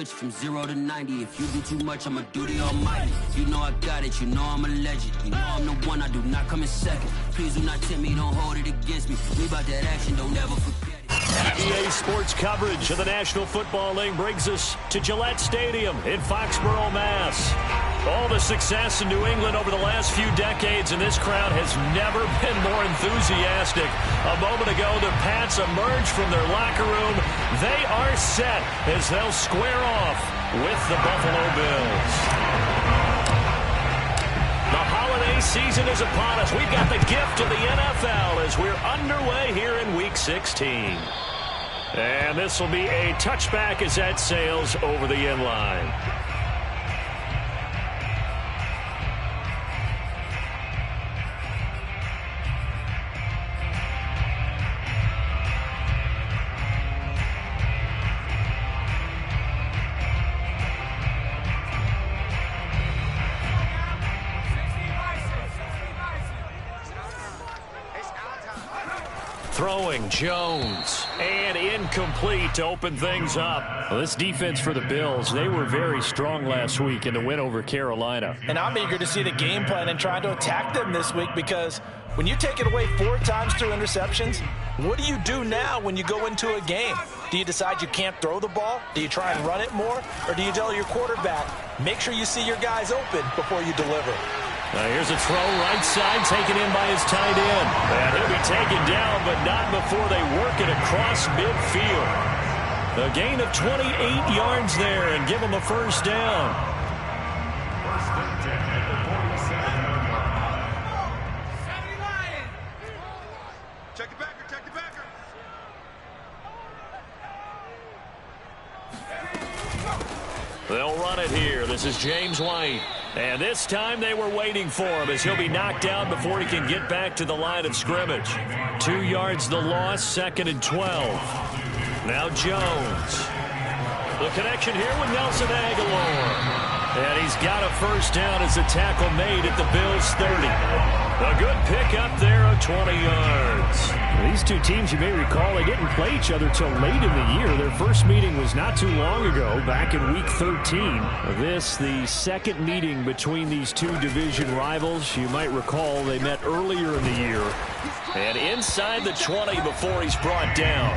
From 0 to 90, if you do too much, I'ma do the almighty. You know I got it, you know I'm a legend. You know I'm the one, I do not come in second. Please do not tempt me, don't hold it against me. We about that action, don't ever forget it. EA Sports coverage of the National Football League brings us to Gillette Stadium in Foxborough, Mass. All the success in New England over the last few decades, and this crowd has never been more enthusiastic. A moment ago, the Pats emerged from their locker room. They are set as they'll square off with the Buffalo Bills. The holiday season is upon us. We've got the gift of the NFL as we're underway here in Week 16. And this will be a touchback as that sails over the end line. Throwing Jones, and incomplete to open things up. Well, this defense for the Bills, they were very strong last week in the win over Carolina. And I'm eager to see the game plan and try to attack them this week, because when you take it away 4 times through interceptions, what do you do now when you go into a game? Do you decide you can't throw the ball? Do you try and run it more? Or do you tell your quarterback, make sure you see your guys open before you deliver? Here's a throw right side, taken in by his tight end. And he'll be taken down, but not before they work it across midfield. A gain of 28 yards there and give him a first down. Check the backer, check the backer. They'll run it here. This is James White. And this time they were waiting for him as he'll be knocked down before he can get back to the line of scrimmage. 2 yards the loss, 2nd and 12. Now Jones. The connection here with Nelson Aguilar. And he's got a first down as a tackle made at the Bills' 30. A good pickup there of 20 yards. These two teams, you may recall, they didn't play each other till late in the year. Their first meeting was not too long ago, back in Week 13. This, the second meeting between these two division rivals. You might recall they met earlier in the year. And inside the 20 before he's brought down.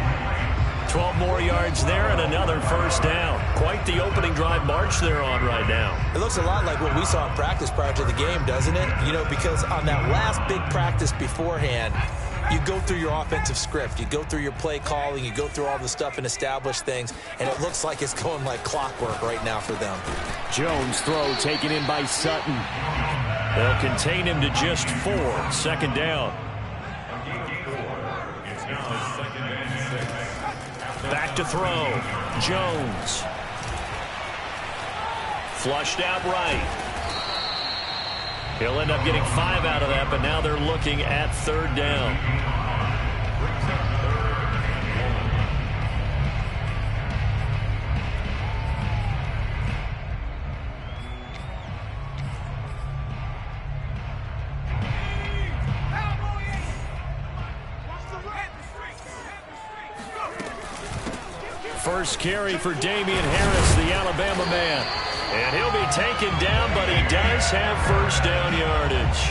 12 more yards there and another first down. Quite the opening drive march they're on right now. It looks a lot like what we saw in practice prior to the game, doesn't it? You know, because on that last big practice beforehand, you go through your offensive script. You go through your play calling. You go through all the stuff and establish things. And it looks like it's going like clockwork right now for them. Jones throw taken in by Sutton. They'll contain him to just 4. 2nd down. Back to throw. Jones. Flushed out right. He'll end up getting 5 out of that, but now they're looking at 3rd down. First carry for Damian Harris, the Alabama man. And he'll be taken down, but he does have first down yardage.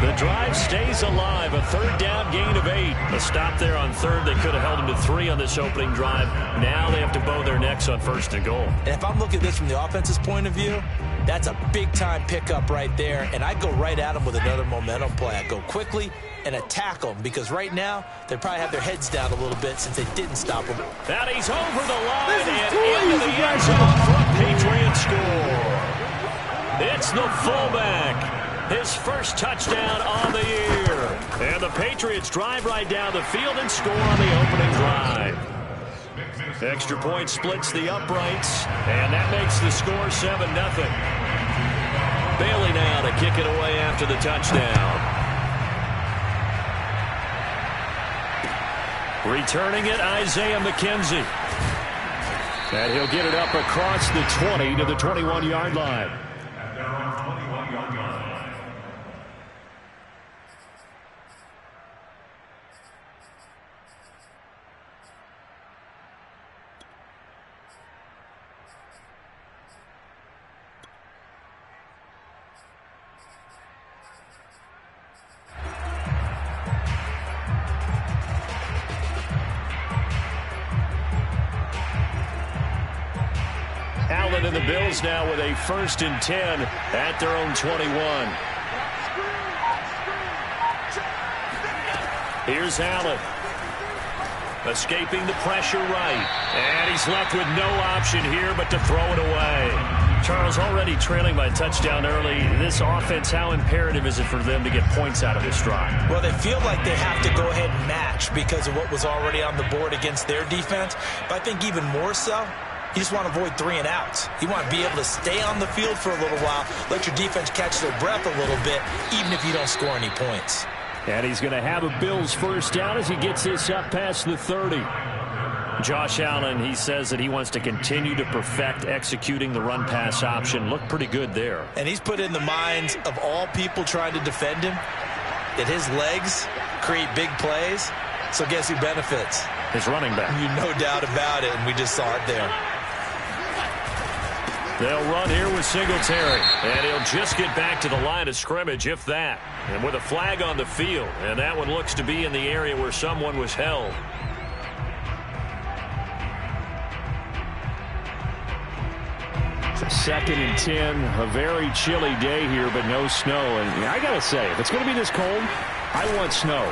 The drive stays alive. A 3rd down gain of 8. A stop there on 3rd. They could have held him to 3 on this opening drive. Now they have to bow their necks on 1st and goal. And if I'm looking at this from the offense's point of view, that's a big-time pickup right there. And I go right at him with another momentum play. I go quickly and attack them, because right now they probably have their heads down a little bit since they didn't stop him. And he's over the line and into the end zone for a Patriot score. It's the fullback. His first touchdown on the year. And the Patriots drive right down the field and score on the opening drive. Extra point splits the uprights, and that makes the score 7-0. Bailey now to kick it away after the touchdown. Returning it, Isaiah McKenzie. And he'll get it up across the 20 to the 21-yard line. Allen and the Bills now with a 1st and 10 at their own 21. Here's Allen. Escaping the pressure right. And he's left with no option here but to throw it away. Charles, already trailing by a touchdown early. This offense, how imperative is it for them to get points out of this drive? Well, they feel like they have to go ahead and match because of what was already on the board against their defense. But I think even more so, you just want to avoid 3 and outs. You want to be able to stay on the field for a little while, let your defense catch their breath a little bit, even if you don't score any points. And he's going to have a Bills 1st down as he gets this up past the 30. Josh Allen, he says that he wants to continue to perfect executing the run-pass option. Looked pretty good there. And he's put in the minds of all people trying to defend him that his legs create big plays. So guess who benefits? His running back. No doubt about it, and we just saw it there. They'll run here with Singletary, and he'll just get back to the line of scrimmage, if that. And with a flag on the field, and that one looks to be in the area where someone was held. It's 2nd and 10, a very chilly day here, but no snow. And I got to say, if it's going to be this cold, I want snow.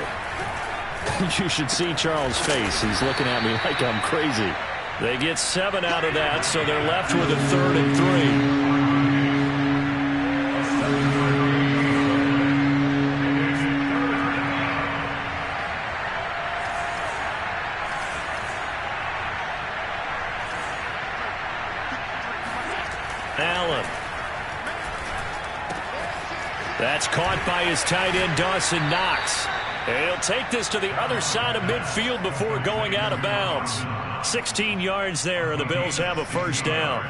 You should see Charles' face. He's looking at me like I'm crazy. They get 7 out of that, so they're left with a 3rd and 3. Allen. That's caught by his tight end, Dawson Knox. And he'll take this to the other side of midfield before going out of bounds. 16 yards there, and the Bills have a 1st down.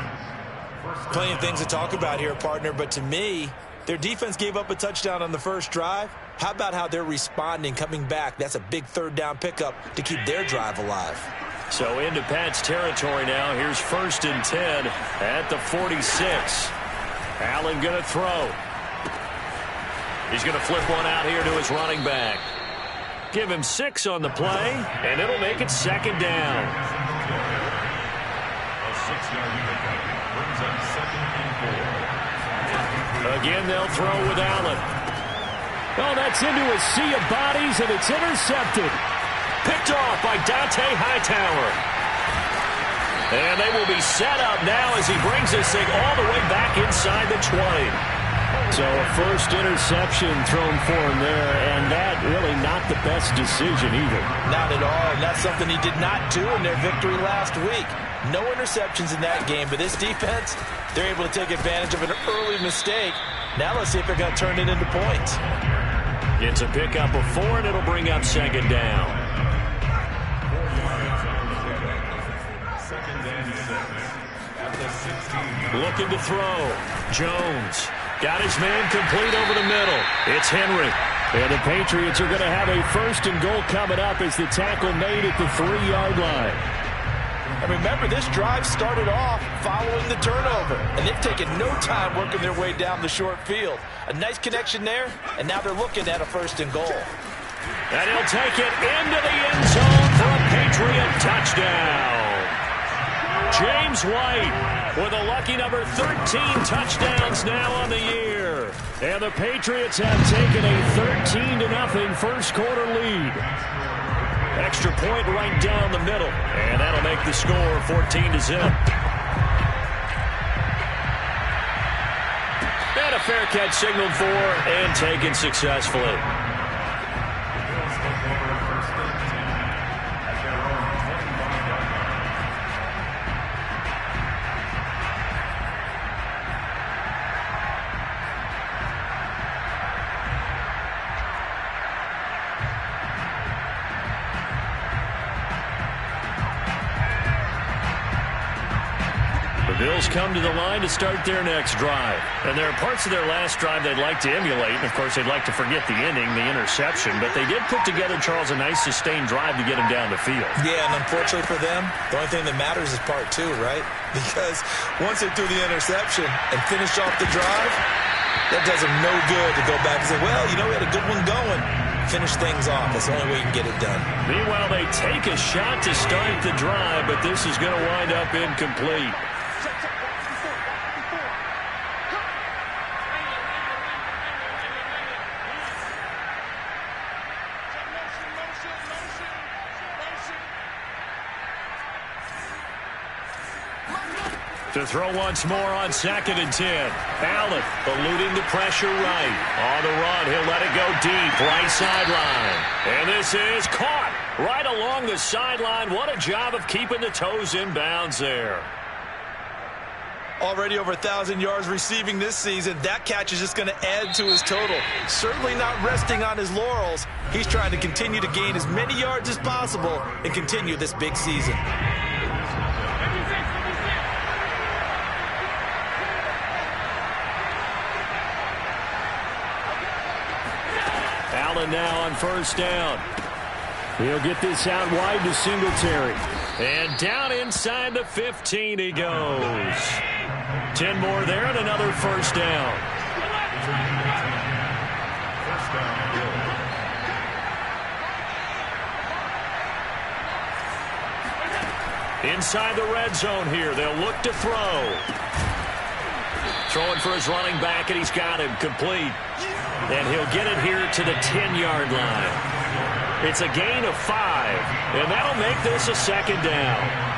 Plenty of things to talk about here, partner, but to me, their defense gave up a touchdown on the first drive. How about how they're responding, coming back? That's a big 3rd down pickup to keep their drive alive. So into Pat's territory now. Here's 1st and 10 at the 46. Allen going to throw. He's going to flip one out here to his running back. Give him 6 on the play, and it'll make it 2nd down. Again, they'll throw with Allen. Oh, that's into a sea of bodies, and it's intercepted. Picked off by Dante Hightower. And they will be set up now as he brings this thing all the way back inside the 20. So a 1st interception thrown for him there, and that really not the best decision either. Not at all, and that's something he did not do in their victory last week. No interceptions in that game, but this defense, they're able to take advantage of an early mistake. Now let's see if they're going to turn it into points. It's a pickup of 4, and it'll bring up 2nd down. Looking to throw. Jones. Got his man complete over the middle. It's Henry. And the Patriots are going to have a 1st and goal coming up as the tackle made at the 3-yard line. And remember, this drive started off following the turnover, and they've taken no time working their way down the short field. A nice connection there, and now they're looking at a 1st and goal. And he'll take it into the end zone for a Patriot touchdown. James White with a lucky number 13 touchdowns now on the year. And the Patriots have taken a 13-0 first quarter lead. Extra point right down the middle. And that'll make the score 14-0. And a fair catch signaled for and taken successfully. Bills come to the line to start their next drive. And there are parts of their last drive they'd like to emulate. And, of course, they'd like to forget the ending, the interception. But they did put together, Charles, a nice sustained drive to get him down the field. Yeah, and unfortunately for them, the only thing that matters is part 2, right? Because once they threw the interception and finished off the drive, that does them no good to go back and say, well, you know, we had a good one going. Finish things off. That's the only way you can get it done. Meanwhile, they take a shot to start the drive, but this is going to wind up incomplete. To throw once more on 2nd and 10. Allen eluding the pressure right. On the run, he'll let it go deep, right sideline. And this is caught right along the sideline. What a job of keeping the toes in bounds there. Already over 1,000 yards receiving this season. That catch is just going to add to his total. Certainly not resting on his laurels. He's trying to continue to gain as many yards as possible and continue this big season. Allen now on 1st down. He'll get this out wide to Singletary. And down inside the 15 he goes. 10 more there and another 1st down. Inside the red zone here. They'll look to throw. Throwing for his running back, and he's got him complete. And he'll get it here to the 10-yard line. It's a gain of 5, and that'll make this a 2nd down.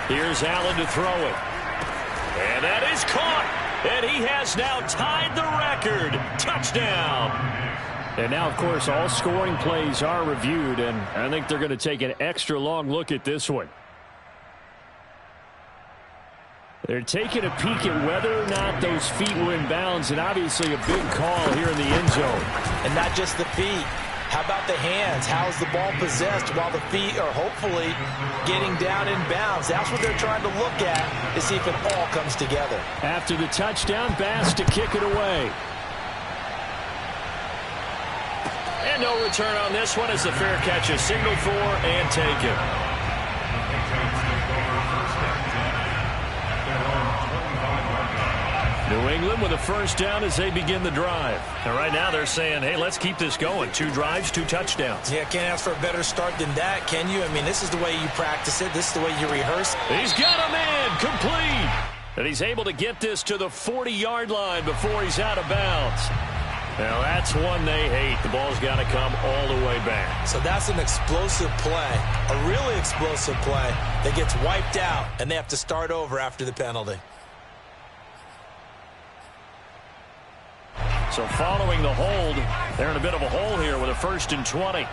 Here's Allen to throw it. And that is caught. And he has now tied the record. Touchdown. And now, of course, all scoring plays are reviewed, and I think they're going to take an extra long look at this one. They're taking a peek at whether or not those feet were in bounds, and obviously a big call here in the end zone. And not just the feet. How about the hands? How is the ball possessed while the feet are hopefully getting down in bounds? That's what they're trying to look at to see if it all comes together. After the touchdown, Bass to kick it away. And no return on this one as the fair catch is signaled for and taken. New England with a 1st down as they begin the drive. And right now they're saying, hey, let's keep this going. 2 drives, 2 touchdowns. Yeah, can't ask for a better start than that, can you? I mean, this is the way you practice it. This is the way you rehearse. He's got him in, complete. And he's able to get this to the 40-yard line before he's out of bounds. Now that's one they hate. The ball's got to come all the way back. So that's an explosive play, a really explosive play that gets wiped out, and they have to start over after the penalty. So following the hold, they're in a bit of a hole here with a 1st and 20.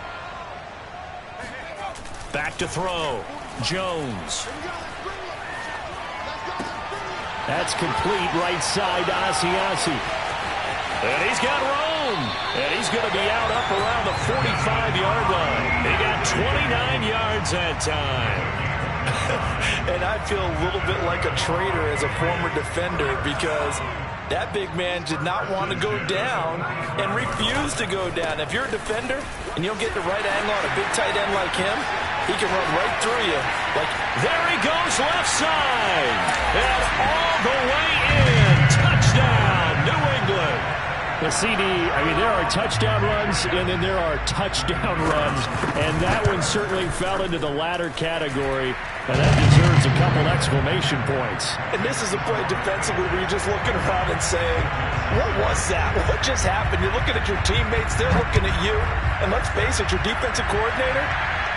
Back to throw. Jones. That's complete right side to Asiasi. And he's got room. And he's going to be out up around the 45-yard line. He got 29 yards that time. And I feel a little bit like a traitor as a former defender because that big man did not want to go down and refused to go down. If you're a defender and you don't get the right angle on a big tight end like him, he can run right through you. Like, there he goes left side. And all the way in. Touchdown, New England. The CD, I mean, there are touchdown runs, and then there are touchdown runs, and that one certainly fell into the latter category, and that deserves a couple exclamation points. And this is a play defensively where you're just looking around and saying, what was that? What just happened? You're looking at your teammates, they're looking at you, and let's face it, your defensive coordinator,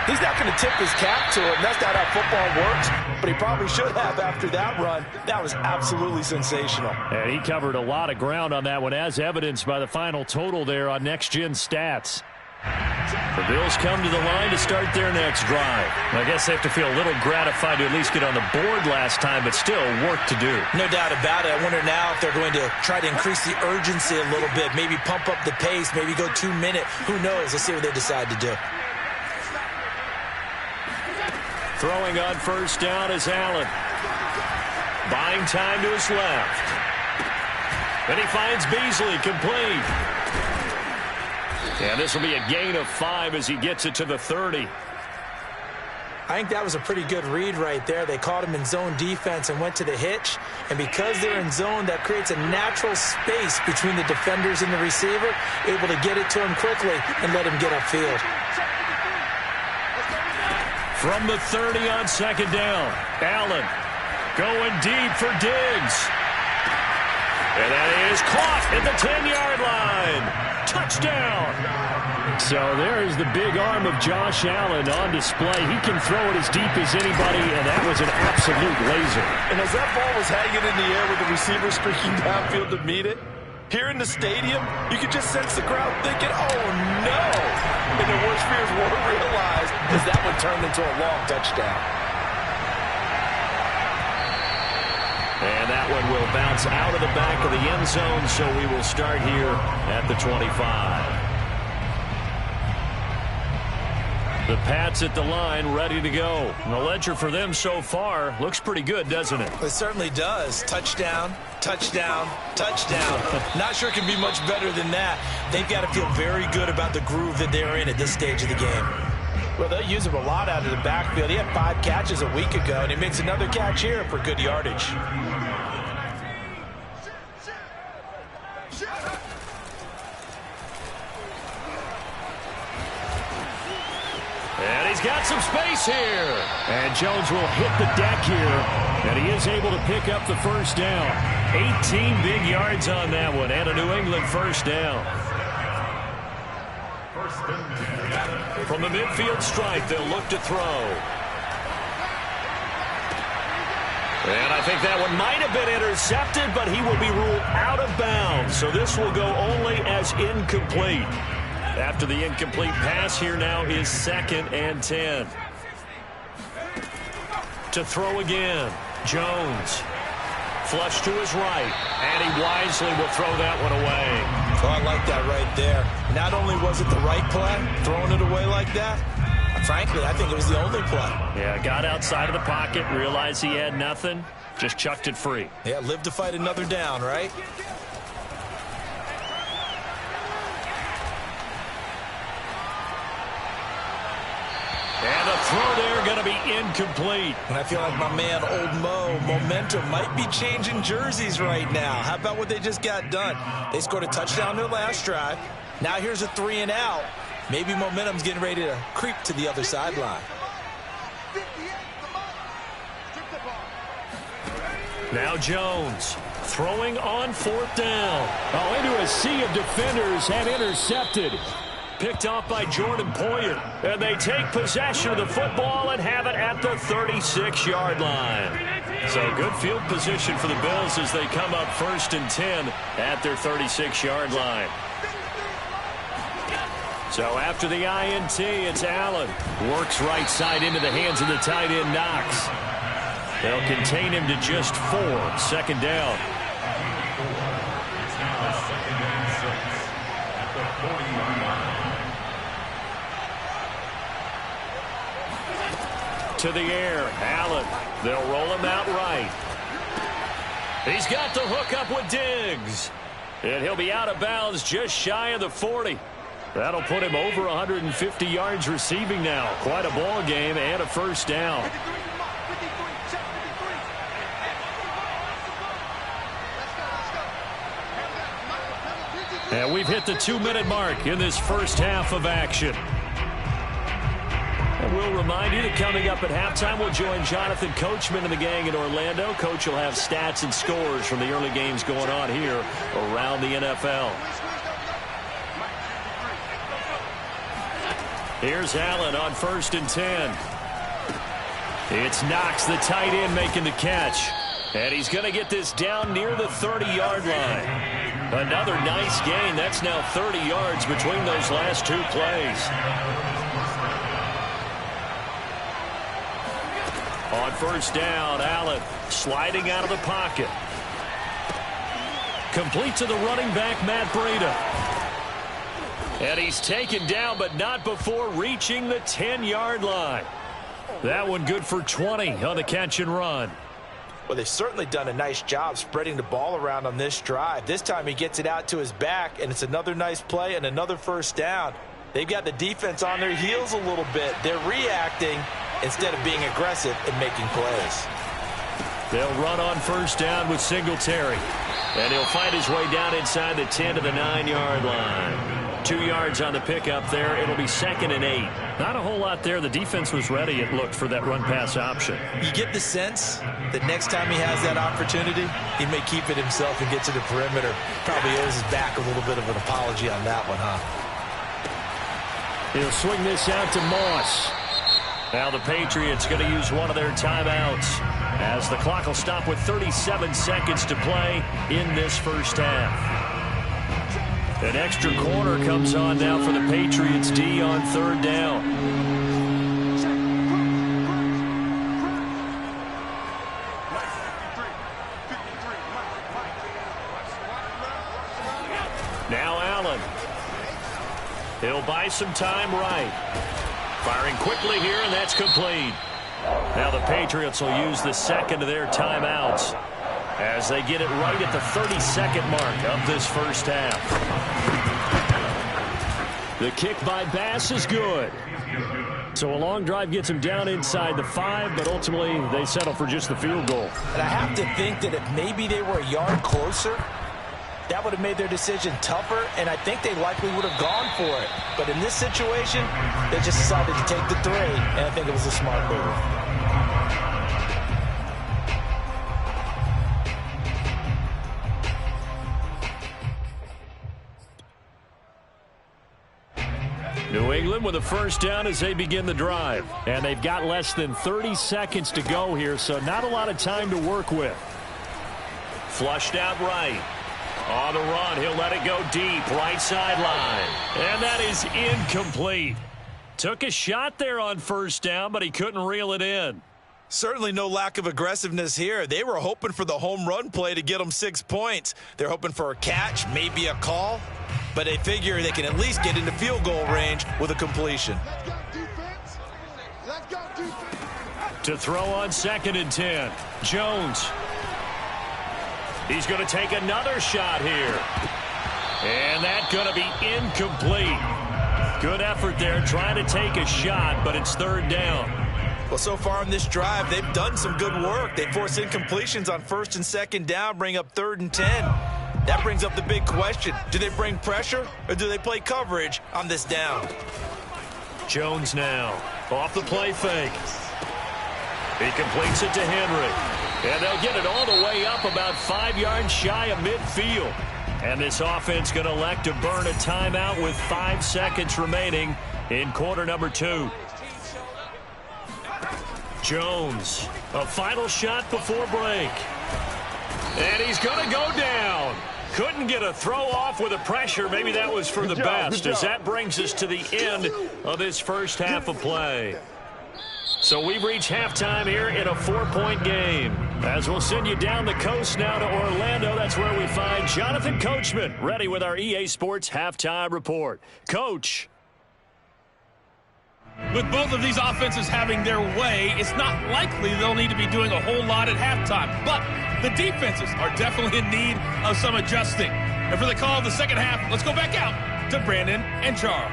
he's not going to tip his cap to it. That's not how football works, but he probably should have after that run. That was absolutely sensational. And he covered a lot of ground on that one, as evidenced by the final total there on Next Gen Stats. The Bills come to the line to start their next drive. I guess they have to feel a little gratified to at least get on the board last time, but still work to do. No doubt about it. I wonder now if they're going to try to increase the urgency a little bit, maybe pump up the pace, maybe go 2 minute. Who knows? Let's see what they decide to do. Throwing on 1st down is Allen. Buying time to his left. Then he finds Beasley complete. And this will be a gain of 5 as he gets it to the 30. I think that was a pretty good read right there. They caught him in zone defense and went to the hitch. And because they're in zone, that creates a natural space between the defenders and the receiver, able to get it to him quickly and let him get upfield. From the 30 on 2nd down, Allen going deep for Diggs. And that is caught at the 10-yard line. Touchdown. So there's the big arm of Josh Allen on display. He can throw it as deep as anybody, and that was an absolute laser. And as that ball was hanging in the air with the receiver streaking downfield to meet it, here in the stadium, you could just sense the crowd thinking, oh, no. And their worst fears were realized as that one turned into a long touchdown. And that one will bounce out of the back of the end zone, so we will start here at the 25. The Pats at the line, ready to go. And the ledger for them so far looks pretty good, doesn't it? It certainly does. Touchdown, touchdown, touchdown. Not sure it can be much better than that. They've got to feel very good about the groove that they're in at this stage of the game. Well, they'll use him a lot out of the backfield. He had 5 catches a week ago, and he makes another catch here for good yardage. And he's got some space here. And Jones will hit the deck here, and he is able to pick up the first down. 18 big yards on that one, and a New England first down. From the midfield stripe, they'll look to throw. And I think that one might have been intercepted, but he will be ruled out of bounds. So this will go only as incomplete. After the incomplete pass, here now is 2nd and 10. To throw again, Jones. Flush to his right, and he wisely will throw that one away. Oh, I like that right there. Not only was it the right play, throwing it away like that, frankly, I think it was the only play. Yeah, got outside of the pocket, realized he had nothing, just chucked it free. Yeah, live to fight another down, right? And the throw there going to be incomplete. And I feel like my man, Old Mo, momentum might be changing jerseys right now. How about what they just got done? They scored a touchdown their last drive. Now here's a 3 and out. Maybe momentum's getting ready to creep to the other sideline. Now Jones throwing on 4th down. Oh, into a sea of defenders and intercepted. Picked off by Jordan Poyer. And they take possession of the football and have it at the 36-yard line. So good field position for the Bills as they come up 1st and 10 at their 36-yard line. So after the INT, it's Allen. Works right side into the hands of the tight end, Knox. They'll contain him to just 4. 2nd down. To the air, Allen. They'll roll him out right. He's got the hook up with Diggs. And he'll be out of bounds just shy of the 40. That'll put him over 150 yards receiving now. Quite a ball game and a first down. And we've hit the 2-minute mark in this first half of action. And we'll remind you that coming up at halftime, we'll join Jonathan Coachman and the gang in Orlando. Coach will have stats and scores from the early games going on here around the NFL. Here's Allen on 1st and 10. It's Knox, the tight end, making the catch. And he's going to get this down near the 30-yard line. Another nice gain. That's now 30 yards between those last 2 plays. On 1st down, Allen sliding out of the pocket. Complete to the running back, Matt Breida. And he's taken down, but not before reaching the 10-yard line. That one good for 20 on the catch and run. Well, they've certainly done a nice job spreading the ball around on this drive. This time he gets it out to his back, and it's another nice play and another first down. They've got the defense on their heels a little bit. They're reacting instead of being aggressive and making plays. They'll run on 1st down with Singletary. And he'll find his way down inside the 10 to the 9-yard line. 2 yards on the pickup there. It'll be 2nd and 8. Not a whole lot there. The defense was ready, it looked, for that run-pass option. You get the sense that next time he has that opportunity, he may keep it himself and get to the perimeter. Probably owes his back a little bit of an apology on that one, huh? He'll swing this out to Moss. Now the Patriots going to use one of their timeouts as the clock will stop with 37 seconds to play in this first half. An extra corner comes on now for the Patriots D on 3rd down. Now Allen. He'll buy some time right. Firing quickly here, and that's complete. Now the Patriots will use the second of their timeouts as they get it right at the 30-second mark of this first half. The kick by Bass is good. So a long drive gets them down inside the 5, but ultimately they settle for just the field goal. And I have to think that if maybe they were a yard closer, that would have made their decision tougher, and I think they likely would have gone for it. But in this situation, they just decided to take the 3, and I think it was a smart move. New England with a first down as they begin the drive. And they've got less than 30 seconds to go here, so not a lot of time to work with. Flushed out right. On the run, he'll let it go deep, right sideline. And that is incomplete. Took a shot there on first down, but he couldn't reel it in. Certainly no lack of aggressiveness here. They were hoping for the home run play to get them 6 points. They're hoping for a catch, maybe a call, but they figure they can at least get into field goal range with a completion. To throw on 2nd and 10, Jones. He's going to take another shot here. And that's going to be incomplete. Good effort there trying to take a shot, but it's 3rd down. Well, so far in this drive, they've done some good work. They force incompletions on 1st and 2nd down, bring up 3rd and 10. That brings up the big question. Do they bring pressure or do they play coverage on this down? Jones now off the play fake. He completes it to Henry. And they'll get it all the way up about 5 yards shy of midfield. And this offense going to elect to burn a timeout with 5 seconds remaining in quarter number 2. Jones, a final shot before break. And he's going to go down. Couldn't get a throw off with the pressure. Maybe that was for the best, as that brings us to the end of this first half of play. So we've reached halftime here in a 4-point game. As we'll send you down the coast now to Orlando, that's where we find Jonathan Coachman ready with our EA Sports Halftime Report. Coach. With both of these offenses having their way, it's not likely they'll need to be doing a whole lot at halftime. But the defenses are definitely in need of some adjusting. And for the call of the second half, let's go back out to Brandon and Charles.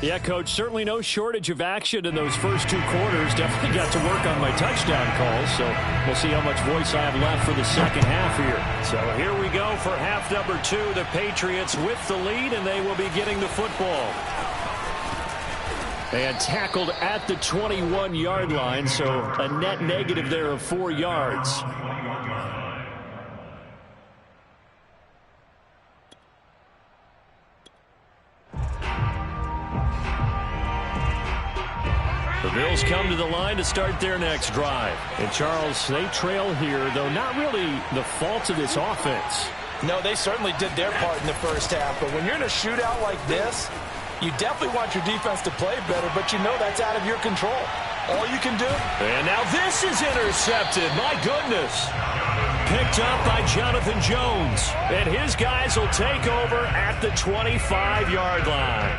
Yeah, Coach, certainly no shortage of action in those first 2 quarters. Definitely got to work on my touchdown calls, so we'll see how much voice I have left for the second half here. So here we go for half number 2. The Patriots with the lead, and they will be getting the football. And tackled at the 21-yard line, so a net negative there of 4 yards. The Bills come to the line to start their next drive. And, Charles, they trail here, though not really the fault of this offense. No, they certainly did their part in the first half, but when you're in a shootout like this, you definitely want your defense to play better, but you know that's out of your control. All you can do. And now this is intercepted. My goodness. Picked up by Jonathan Jones. And his guys will take over at the 25-yard line.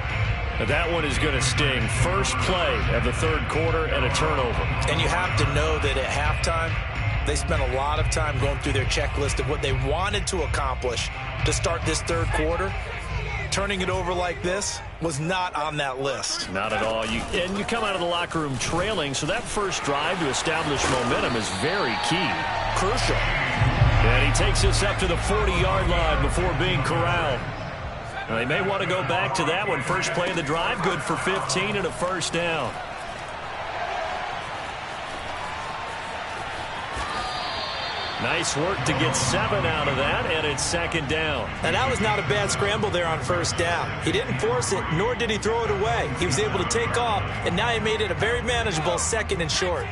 That one is going to sting. First play of the 3rd quarter and a turnover. And you have to know that at halftime, they spent a lot of time going through their checklist of what they wanted to accomplish to start this 3rd quarter. Turning it over like this was not on that list. Not at all. And you come out of the locker room trailing, so that first drive to establish momentum is very key. Crucial. And he takes us up to the 40-yard line before being corralled. They may want to go back to that one. First play of the drive, good for 15 and a first down. Nice work to get 7 out of that, and it's second down. And that was not a bad scramble there on first down. He didn't force it, nor did he throw it away. He was able to take off, and now he made it a very manageable second and short.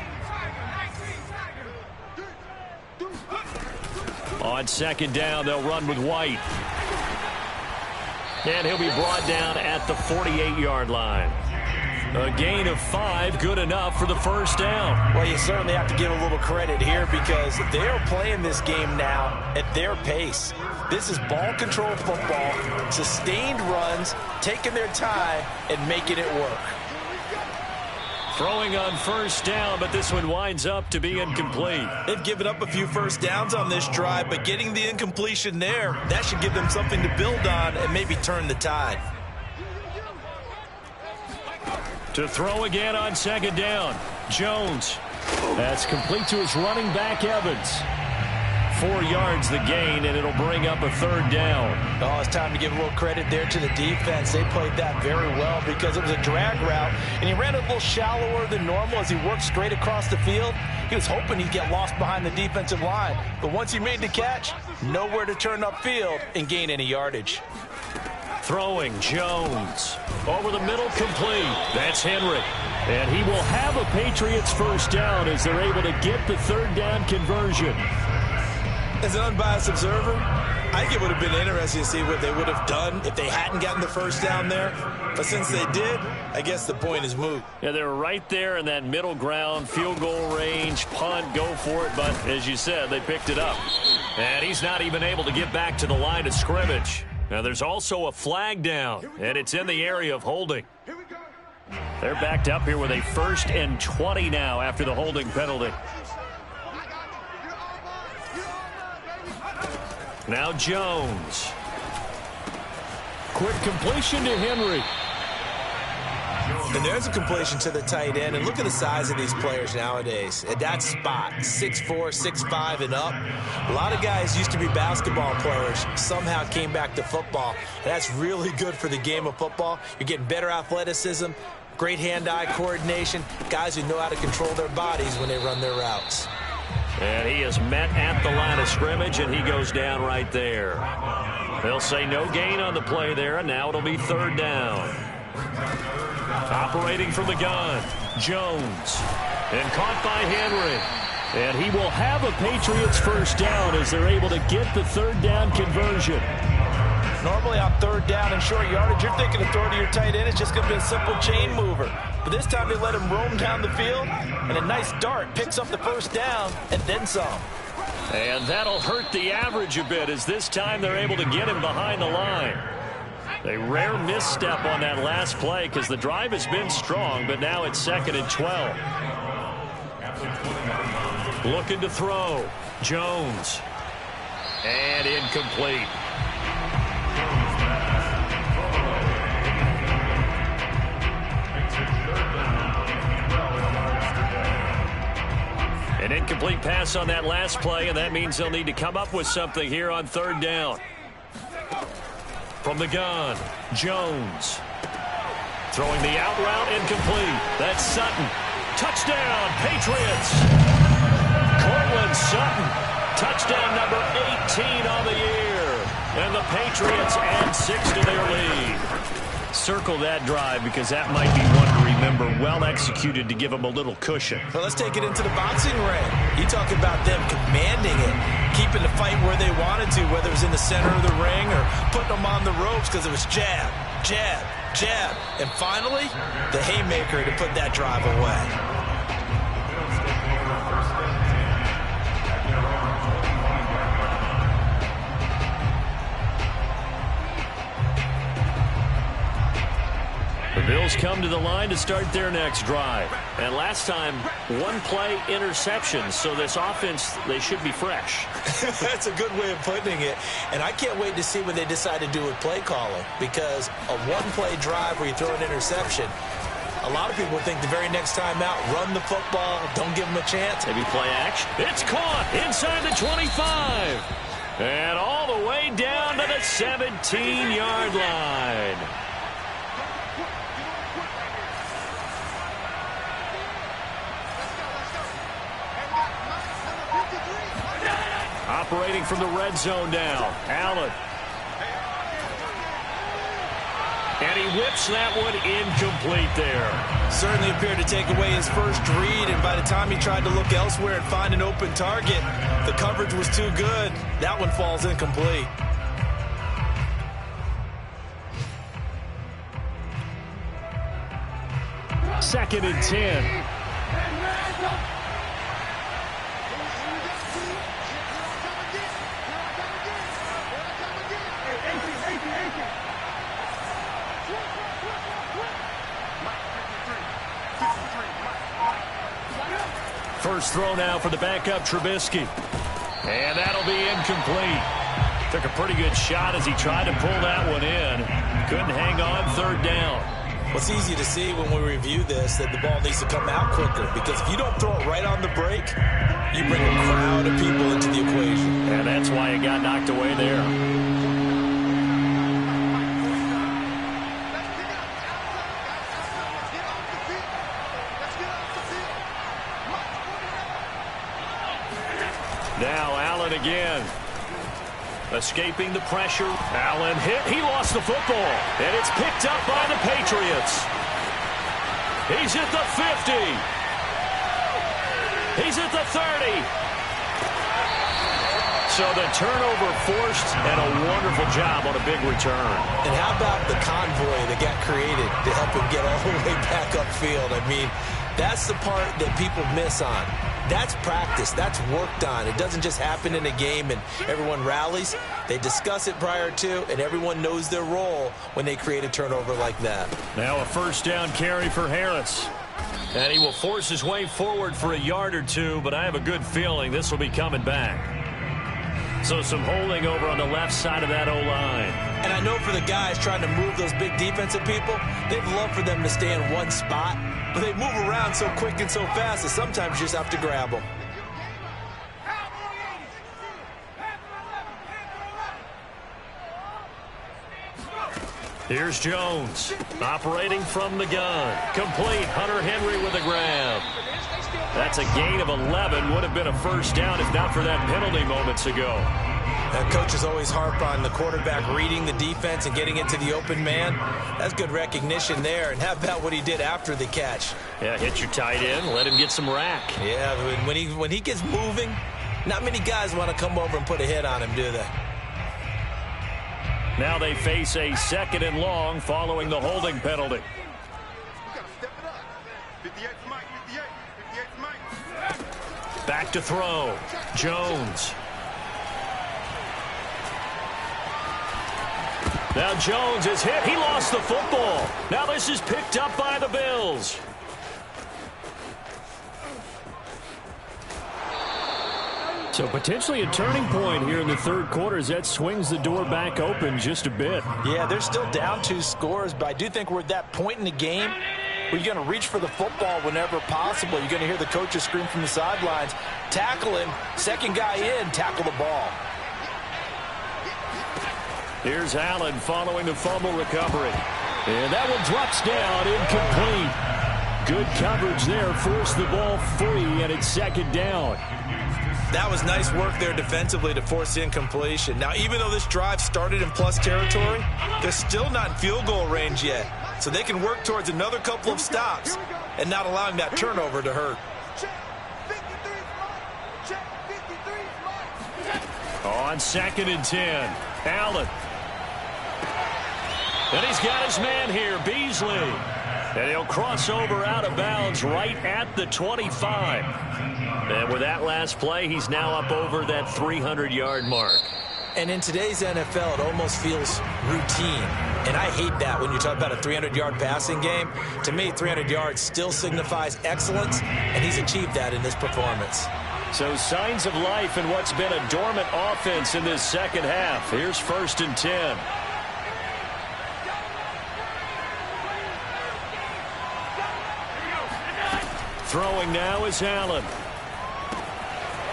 On second down, they'll run with White. And he'll be brought down at the 48-yard line. A gain of 5, good enough for the first down. Well, you certainly have to give a little credit here because they're playing this game now at their pace. This is ball control football, sustained runs, taking their time, and making it work. Throwing on first down, but this one winds up to be incomplete. They've given up a few first downs on this drive, but getting the incompletion there, that should give them something to build on and maybe turn the tide. To throw again on second down, Jones. That's complete to his running back, Evans. 4 yards the gain, and it'll bring up a third down. Oh, it's time to give a little credit there to the defense. They played that very well because it was a drag route, and he ran a little shallower than normal as he worked straight across the field. He was hoping he'd get lost behind the defensive line, but once he made the catch, nowhere to turn upfield and gain any yardage. Throwing, Jones. Over the middle, complete. That's Henry. And he will have a Patriots first down as they're able to get the third down conversion. As an unbiased observer, I think it would have been interesting to see what they would have done if they hadn't gotten the first down there. But since they did, I guess the point is moot. Yeah, they were right there in that middle ground, field goal range, punt, go for it. But as you said, they picked it up. And he's not even able to get back to the line of scrimmage. Now, there's also a flag down, and it's in the area of holding. They're backed up here with a 1st and 20 now after the holding penalty. Now Jones. Quick completion to Henry. And there's a completion to the tight end. And look at the size of these players nowadays. At that spot, 6'4", 6'5", and up. A lot of guys used to be basketball players, somehow came back to football. And that's really good for the game of football. You're getting better athleticism, great hand-eye coordination, guys who know how to control their bodies when they run their routes. And he is met at the line of scrimmage, and he goes down right there. They'll say no gain on the play there, and now it'll be third down. Operating from the gun, Jones. And caught by Henry. And he will have a Patriots first down as they're able to get the third down conversion. Normally on third down and short yardage, you're thinking of throwing to your tight end. It's just going to be a simple chain mover. But this time they let him roam down the field, and a nice dart picks up the first down and then some. And that'll hurt the average a bit as this time they're able to get him behind the line. A rare misstep on that last play because the drive has been strong, but now it's 2nd and 12. Looking to throw. Jones. And incomplete. An incomplete pass on that last play, and that means they'll need to come up with something here on third down. From the gun, Jones. Throwing the out route, incomplete. That's Sutton. Touchdown, Patriots. Cortland Sutton. Touchdown number 18 on the year. And the Patriots add 6 to their lead. Circle that drive because that might be one to remember. Well executed to give them a little cushion. Well, let's take it into the boxing ring. You talk about them commanding it, keeping the fight where they wanted to, whether it was in the center of the ring or putting them on the ropes because it was jab, jab, jab. And finally, the haymaker to put that drive away. The Bills come to the line to start their next drive. And last time, 1-play interception. So this offense, they should be fresh. That's a good way of putting it. And I can't wait to see what they decide to do with play calling. Because a 1-play drive where you throw an interception, a lot of people think the very next time out, run the football, don't give them a chance. Maybe play action. It's caught inside the 25. And all the way down to the 17-yard line. Operating from the red zone now, Allen. And he whips that one incomplete there. Certainly appeared to take away his first read, and by the time he tried to look elsewhere and find an open target, the coverage was too good. That one falls incomplete. Second and 10. First throw now for the backup Trubisky. And that'll be incomplete. Took a pretty good shot as he tried to pull that one in. Couldn't hang on third down. Well, it's easy to see when we review this that the ball needs to come out quicker, because if you don't throw it right on the break, you bring a crowd of people into the equation. And that's why it got knocked away there. Now Allen again. Escaping the pressure. Allen hit. He lost the football. And it's picked up by the Patriots. He's at the 50. He's at the 30. So the turnover forced, and a wonderful job on a big return. And how about the convoy that got created to help him get all the way back upfield? I mean, that's the part that people miss on. That's practice. That's worked on. It doesn't just happen in a game and everyone rallies. They discuss it prior to, and everyone knows their role when they create a turnover like that. Now a first down carry for Harris. And he will force his way forward for a yard or two, but I have a good feeling this will be coming back. So some holding over on the left side of that O-line. And I know for the guys trying to move those big defensive people, they'd love for them to stay in one spot, but they move around so quick and so fast that sometimes you just have to grab them. Here's Jones, operating from the gun. Complete, Hunter Henry with a grab. That's a gain of 11. Would have been a first down if not for that penalty moments ago. And coaches always harp on the quarterback reading the defense and getting into the open man. That's good recognition there. And how about what he did after the catch? Yeah, hit your tight end, let him get some rack. Yeah, when he gets moving, not many guys want to come over and put a hit on him, do they? Now they face a second and long following the holding penalty. Back to throw. Jones. Now Jones is hit. He lost the football. Now this is picked up by the Bills. So potentially a turning point here in the third quarter as that swings the door back open just a bit. Yeah, they're still down 2 scores, but I do think we're at that point in the game where you're going to reach for the football whenever possible. You're going to hear the coaches scream from the sidelines, tackle him, second guy in, tackle the ball. Here's Allen following the fumble recovery. And that one drops down, incomplete. Good coverage there, forced the ball free, and it's second down. That was nice work there defensively to force the incompletion. Now, even though this drive started in plus territory, they're still not in field goal range yet. So they can work towards another couple of stops and not allowing that turnover to hurt. On second and 10, Allen. And he's got his man here, Beasley. And he'll cross over out of bounds right at the 25. And with that last play, he's now up over that 300-yard mark. And in today's NFL, it almost feels routine. And I hate that when you talk about a 300-yard passing game. To me, 300 yards still signifies excellence, and he's achieved that in this performance. So signs of life in what's been a dormant offense in this second half. Here's first and 10. Throwing now is Allen.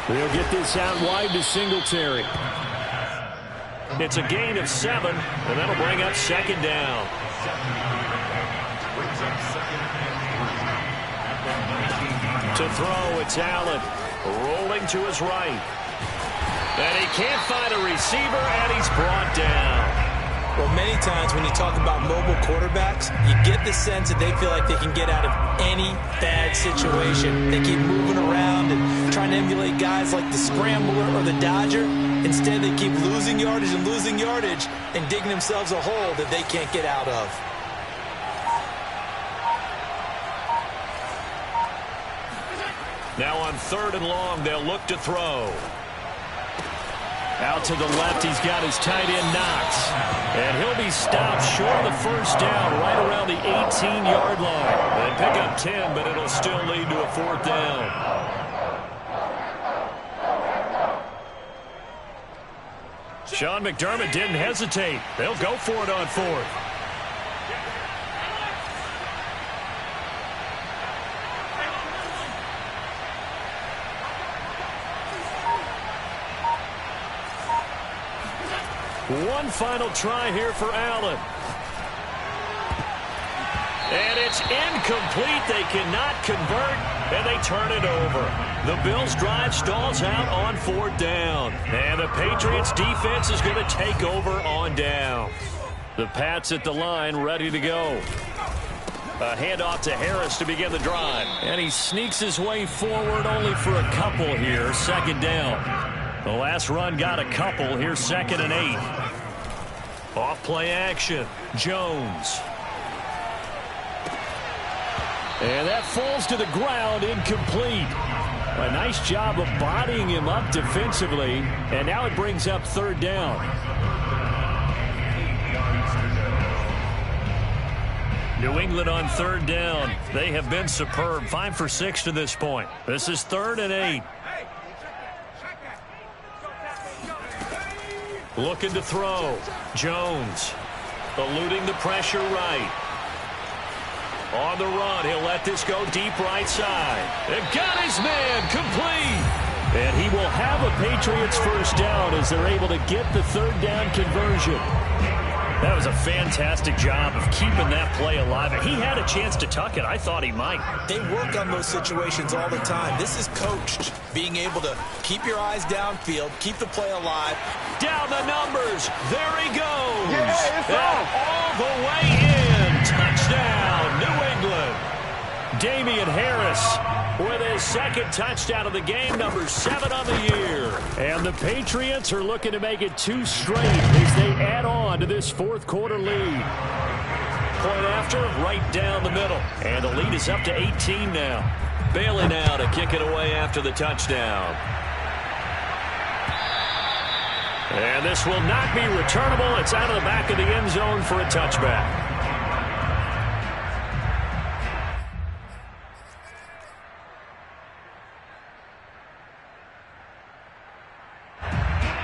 They'll get this out wide to Singletary. It's a gain of 7, and that'll bring up second down. To throw, it's Allen. Rolling to his right. And he can't find a receiver, and he's brought down. Well, many times when you talk about mobile quarterbacks, you get the sense that they feel like they can get out of any bad situation. They keep moving around and trying to emulate guys like the Scrambler or the Dodger. Instead, they keep losing yardage and digging themselves a hole that they can't get out of. Now on 3rd and long, they'll look to throw. Out to the left, he's got his tight end Knox. And he'll be stopped short of the first down right around the 18-yard line. They pick up 10, but it'll still lead to a 4th down. Sean McDermott didn't hesitate. They'll go for it on 4th. One final try here for Allen. And it's incomplete. They cannot convert, and they turn it over. The Bills' drive stalls out on 4th down. And the Patriots' defense is going to take over on down. The Pats at the line, ready to go. A handoff to Harris to begin the drive. And he sneaks his way forward only for a couple here. 2nd down. The last run got a couple. Here's 2nd and 8. Off play action. Jones. And that falls to the ground, incomplete. A nice job of bodying him up defensively. And now it brings up 3rd down. New England on 3rd down. They have been superb. 5 for 6 to this point. This is 3rd and 8. Looking to throw. Jones. Eluding the pressure right. On the run, he'll let this go deep right side. They've got his man complete. And he will have a Patriots first down as they're able to get the 3rd down conversion. That was a fantastic job of keeping that play alive. He had a chance to tuck it. I thought he might. They work on those situations all the time. This is coached. Being able to keep your eyes downfield, keep the play alive. Down the numbers. There he goes. All the way in. Touchdown, New England. Damian Harris with his 2nd touchdown of the game, number 7 on the year. And the Patriots are looking to make it 2 straight as they add on to this 4th quarter lead. Point after, right down the middle. And the lead is up to 18 now. Bailey now to kick it away after the touchdown. And this will not be returnable. It's out of the back of the end zone for a touchback.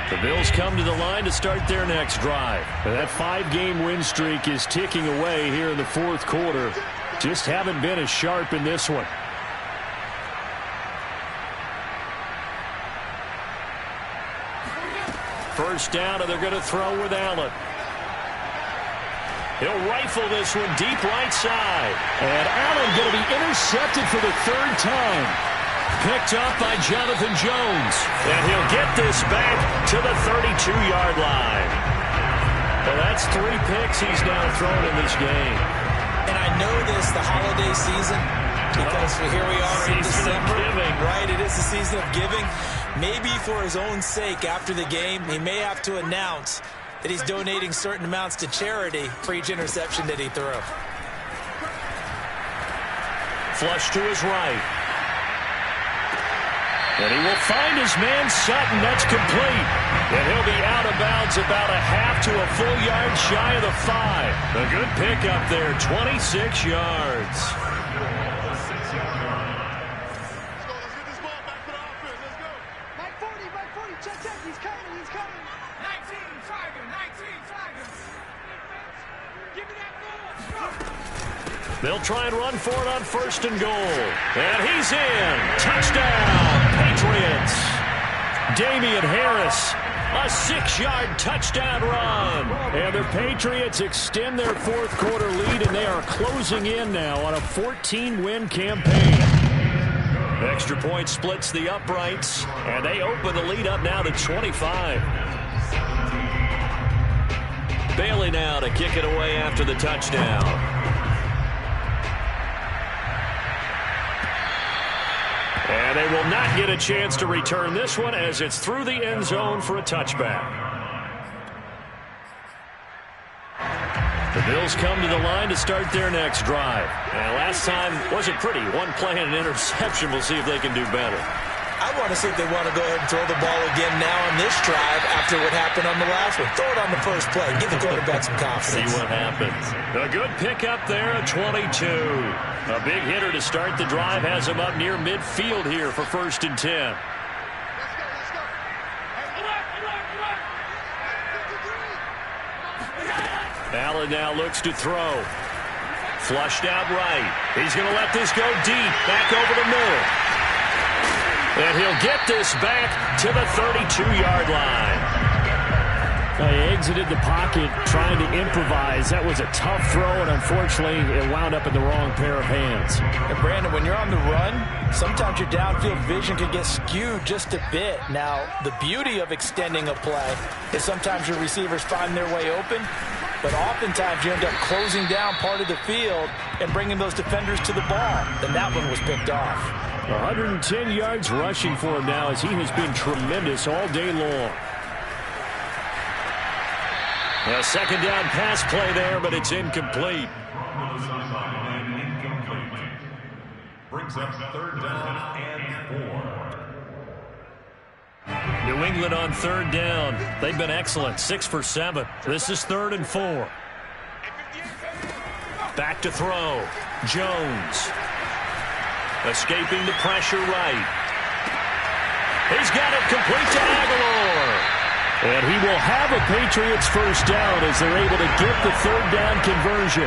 The Bills come to the line to start their next drive. And that 5-game win streak is ticking away here in the 4th quarter. Just haven't been as sharp in this one. First down, and they're going to throw with Allen. He'll rifle this one deep right side. And Allen going to be intercepted for the 3rd time. Picked up by Jonathan Jones. And he'll get this back to the 32-yard line. Well, that's 3 picks he's now thrown in this game. And I know this, the holiday season, because here we are in December. Right, it is the season of giving. Maybe for his own sake, after the game, he may have to announce that he's donating certain amounts to charity for each interception that he threw. Flush to his right. And he will find his man Sutton. That's complete. And he'll be out of bounds about a half to a full yard shy of the 5. A good pickup there, 26 yards. They'll try and run for it on 1st and goal. And he's in. Touchdown, Patriots. Damian Harris A 6-yard touchdown run. And the Patriots extend their fourth quarter lead, and they are closing in now on a 14-win campaign. Extra point splits the uprights, and they open the lead up now to 25. Bailey now to kick it away after the touchdown. And they will not get a chance to return this one as it's through the end zone for a touchback. The Bills come to the line to start their next drive. And last time wasn't pretty. One play and an interception. We'll see if they can do better. I want to see if they want to go ahead and throw the ball again now on this drive after what happened on the last one. Throw it on the first play. Give the quarterback some confidence. See what happens. A good pickup there at 22. A big hitter to start the drive has him up near midfield here for 1st and 10. Allen now looks to throw. Flushed out right. He's going to let this go deep. Back over the middle. And he'll get this back to the 32-yard line. He exited the pocket trying to improvise. That was a tough throw, and unfortunately, it wound up in the wrong pair of hands. And Brandon, when you're on the run, sometimes your downfield vision can get skewed just a bit. Now, the beauty of extending a play is sometimes your receivers find their way open, but oftentimes you end up closing down part of the field and bringing those defenders to the ball. And that one was picked off. 110 yards rushing for him now as he has been tremendous all day long. A second down pass play there, but it's incomplete. Brings up 3rd down and 4. New England on 3rd down. They've been excellent. 6 for 7. This is 3rd and 4. Back to throw. Jones. Escaping the pressure right. He's got it complete to Aguilar. And he will have a Patriots first down as they're able to get the 3rd down conversion.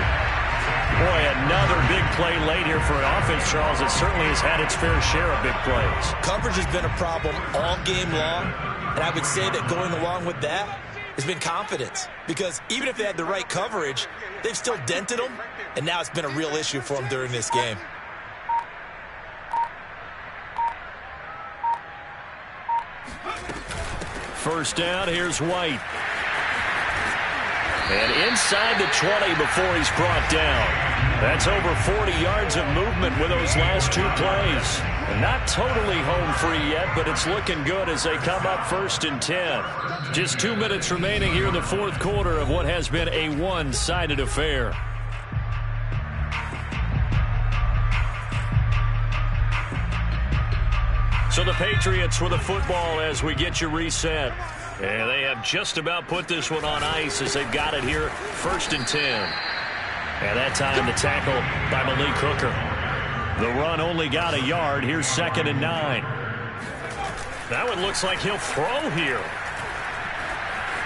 Boy, another big play late here for an offense, Charles. It certainly has had its fair share of big plays. Coverage has been a problem all game long, and I would say that going along with that has been confidence. Because even if they had the right coverage, they've still dented them, and now it's been a real issue for them during this game. First down, here's White. And inside the 20 before he's brought down. That's over 40 yards of movement with those last 2 plays. And not totally home free yet, but it's looking good as they come up 1st and 10. Just 2 minutes remaining here in the 4th quarter of what has been a one-sided affair. So the Patriots with the football as we get you reset. And they have just about put this one on ice as they've got it here, 1st and 10. And that time the tackle by Malik Hooker. The run only got a yard. Here's 2nd and 9. That one looks like he'll throw here.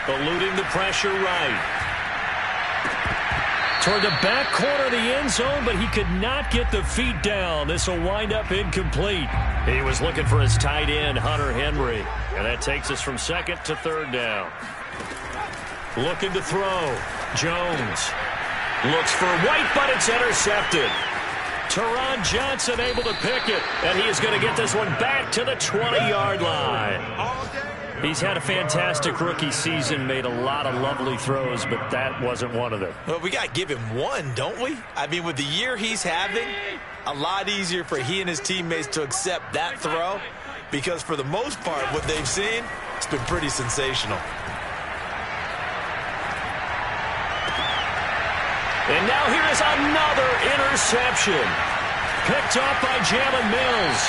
Eluding the pressure right. Toward the back corner of the end zone, but he could not get the feet down. This will wind up incomplete. He was looking for his tight end, Hunter Henry. And that takes us from 2nd to 3rd down. Looking to throw. Jones looks for White, but it's intercepted. Teron Johnson able to pick it, and he is going to get this one back to the 20-yard line. He's had a fantastic rookie season, made a lot of lovely throws, but that wasn't one of them. Well, we got to give him one, don't we? I mean, with the year he's having, a lot easier for he and his teammates to accept that throw because for the most part, what they've seen, it's been pretty sensational. And now here is another interception. Picked off by Jalen Mills.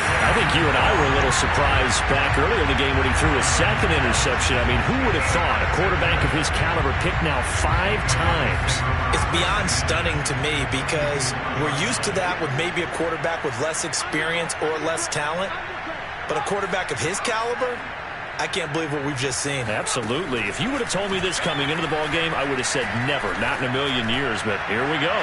I think you and I were a little surprised back earlier in the game when he threw his 2nd interception. I mean, who would have thought a quarterback of his caliber picked now 5 times? It's beyond stunning to me because we're used to that with maybe a quarterback with less experience or less talent. But a quarterback of his caliber, I can't believe what we've just seen. Absolutely. If you would have told me this coming into the ball game, I would have said never, not in a million years. But here we go.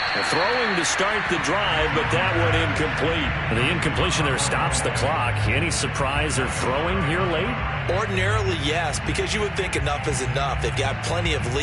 Throwing to start the drive, but that one incomplete. And the incompletion there stops the clock. Any surprise or throwing here late? Ordinarily, yes, because you would think enough is enough. They've got plenty of lead.